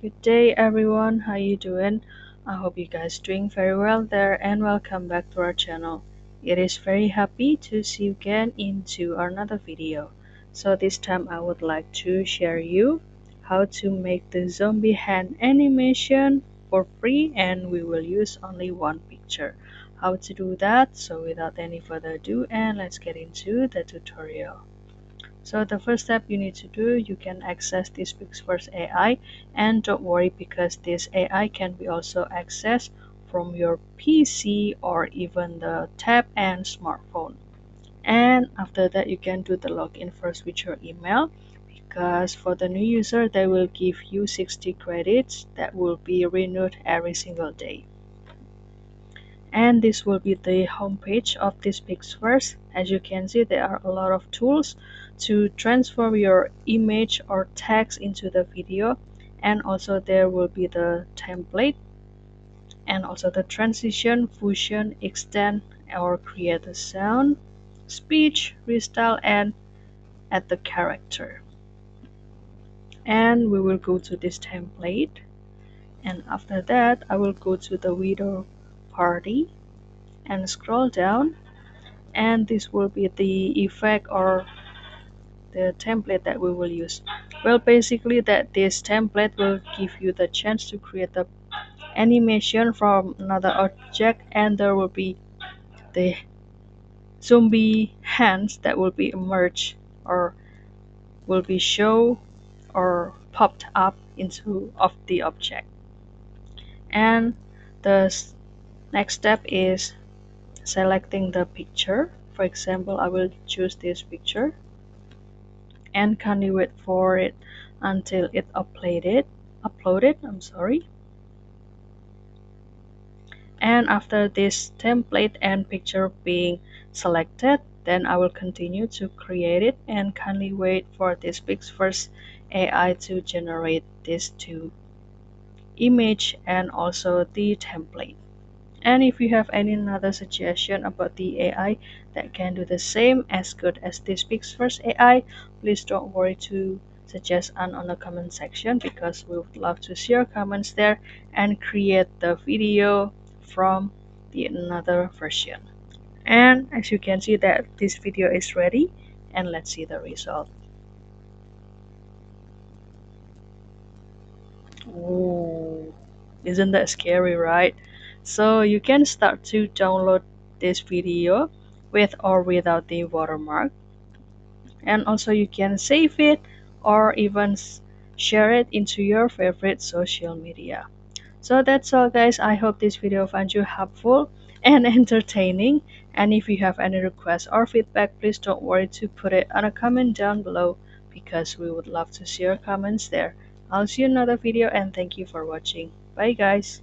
Good day everyone, how you doing? I hope you guys doing very well there and welcome back to our channel. It is very happy to see you again into another video. So this time I would like to share you how to make the zombie hand animation for free, and we will use only one picture. How to do that? So without any further ado, and let's get into the tutorial. So the first step you need to do, you can access this Pixverse AI, and don't worry because this AI can be also accessed from your PC or even the tab and smartphone. And after that you can do the login first with your email, because for the new user they will give you 60 credits that will be renewed every single day. And this will be the homepage of this Pixverse. As you can see, there are a lot of tools to transform your image or text into the video, and also there will be the template and also the transition, fusion, extend or create a sound, speech, restyle, and add the character. And we will go to this template, and after that I will go to the video party and scroll down, and this will be the effect or the template that we will use. Well, basically that this template will give you the chance to create the animation from another object, and there will be the zombie hands that will be emerged or will be show or popped up into of the object. And the next step is selecting the picture. For example, I will choose this picture and kindly wait for it until it uploaded. I'm sorry. And after this template and picture being selected, then I will continue to create it, and kindly wait for this Pixverse AI to generate these two image and also the template. And if you have any other suggestion about the AI that can do the same as good as this Pixverse AI, please don't worry to suggest on the comment section, because we would love to see your comments there and create the video from the another version. And as you can see that this video is ready, and let's see the result. Ooh, isn't that scary, right? So you can start to download this video with or without the watermark, and also you can save it or even share it into your favorite social media. So that's all guys, I hope this video found you helpful and entertaining, and if you have any requests or feedback, please don't worry to put it on a comment down below, because we would love to see your comments there. I'll see you in another video, and thank you for watching. Bye guys.